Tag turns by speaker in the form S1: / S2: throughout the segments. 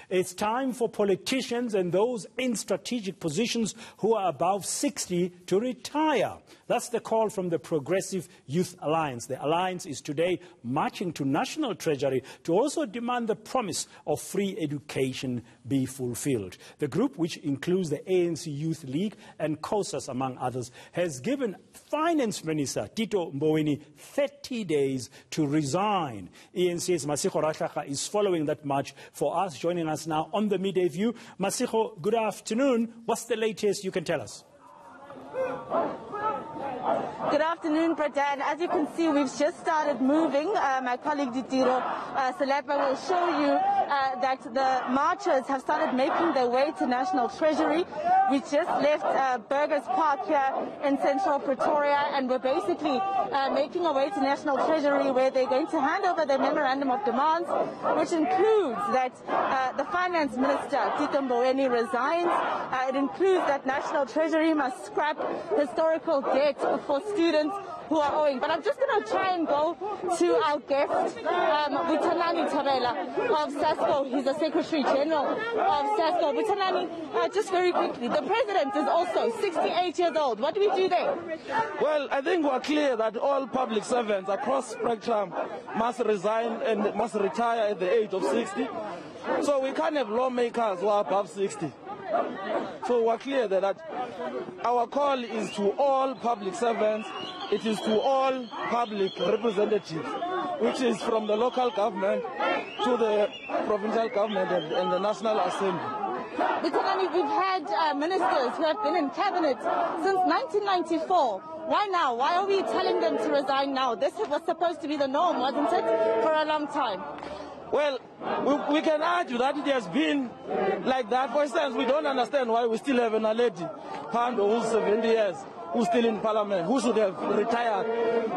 S1: It's time for politicians and those in strategic positions who are above 60 to retire. That's the call from the Progressive Youth Alliance. The alliance is today marching to National Treasury to also demand the promise of free education be fulfilled. The group, which includes the ANC Youth League and COSAS, among others, has given Finance Minister Tito Mboweni 30 days to resign. eNCA's Masego Rahlaga is following that march for us, joining us now on the Midday View. Masego, good afternoon. What's the latest you can tell us?
S2: Good afternoon, Pradan. As you can see, we've just started moving. My colleague Ditiro Selepa will show you that the marchers have started making their way to National Treasury. We just left Burgers Park here in central Pretoria, and we're basically making our way to National Treasury, where they're going to hand over their memorandum of demands, which includes that the Finance Minister, Tito Mboweni, resigns. It includes that National Treasury must scrap historical debt for students who are owing. But I'm just going to try and go to our guest, Butanani Tabela of SASCO. He's the Secretary General of SASCO. Butanani, just very quickly, the President is also 68 years old. What do we do there?
S3: Well, I think we're clear that all public servants across spectrum must resign and must retire at the age of 60. So we can't have lawmakers who are above 60. So we're clear that our call is to all public servants, it is to all public representatives, which is from the local government to the provincial government and the National Assembly.
S2: Butanani, we've had ministers who have been in cabinet since 1994. Why now? Why are we telling them to resign now? This was supposed to be the norm, wasn't it, for a long time?
S3: Well, we can argue that it has been like that. For instance, we don't understand why we still have an lady, Pando, who's 70 years, who's still in Parliament, who should have retired.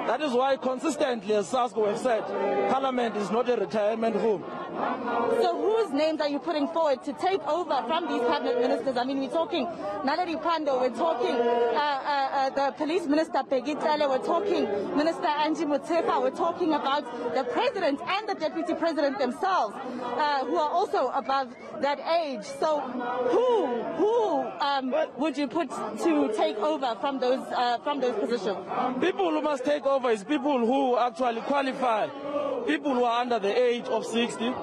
S3: That is why consistently, as SASCO have said, Parliament is not a retirement home.
S2: So whose names are you putting forward to take over from these cabinet ministers? I mean, we're talking Naledi Pando, we're talking the Police Minister Pegitele, we're talking Minister Angie Mutsepa, we're talking about the President and the Deputy President themselves, who are also above that age. So who would you put to take over from those positions?
S3: People who must take over is people who actually qualify, people who are under the age of 60.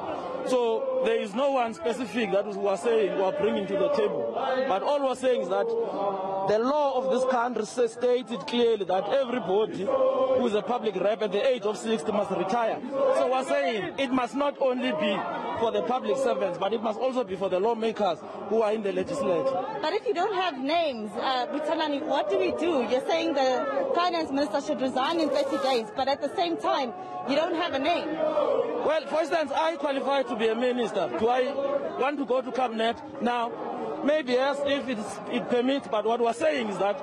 S3: So there is no one specific that we are saying we are bringing to the table. But all we're saying is that the law of this country stated clearly that everybody who is a public rep at the age of 60 must retire. So we're saying it must not only be for the public servants, but it must also be for the lawmakers who are in the legislature.
S2: But if you don't have names, Butanani, what do we do? You're saying the Finance Minister should resign in 30 days, but at the same time, you don't have a name.
S3: Well, for instance, I qualify to be a minister. Do I want to go to cabinet now? Maybe yes, if it permits, but what we're saying is that,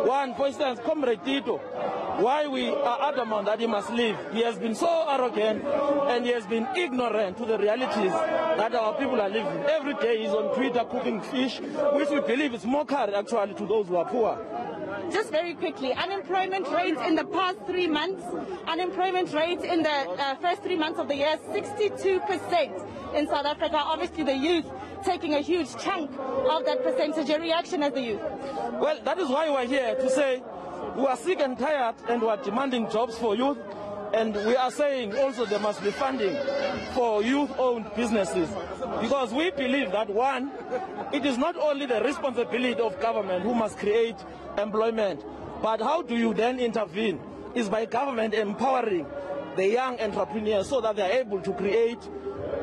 S3: one, for instance, Comrade Tito, why we are adamant that he must leave. He has been so arrogant and he has been ignorant to the realities that our people are living. Every day he's on Twitter cooking fish, which we believe is mockery actually to those who are poor.
S2: Just very quickly, unemployment rates in the past 3 months, unemployment rates in the first 3 months of the year, 62% in South Africa. Obviously the youth taking a huge chunk of that percentage. Your reaction as the youth?
S3: Well, that is why we're here to say we are sick and tired and we are demanding jobs for youth. And we are saying also there must be funding for youth-owned businesses, because we believe that, one, it is not only the responsibility of government who must create employment, but how do you then intervene is by government empowering the young entrepreneurs so that they are able to create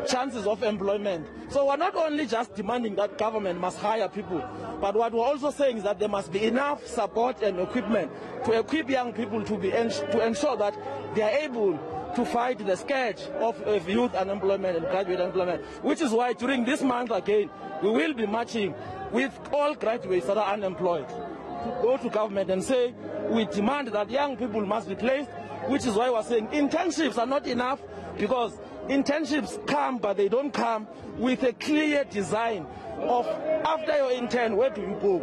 S3: chances of employment. So we're not only just demanding that government must hire people, but what we're also saying is that there must be enough support and equipment to equip young people to ensure that they are able to fight the scourge of youth unemployment and graduate employment, which is why during this month again, we will be marching with all graduates that are unemployed to go to government and say, we demand that young people must be placed, which is why we're saying internships are not enough, because internships come, but they don't come with a clear design of, after your intern, where do you go?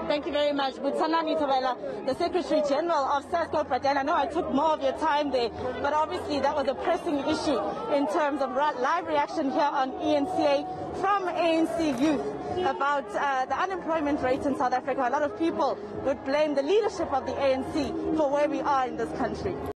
S2: Thank you very much. Butsanani Tabela, the Secretary General of SASCO, Praten. I know I took more of your time there, but obviously that was a pressing issue in terms of live reaction here on eNCA from ANC youth about the unemployment rate in South Africa. A lot of people would blame the leadership of the ANC for where we are in this country.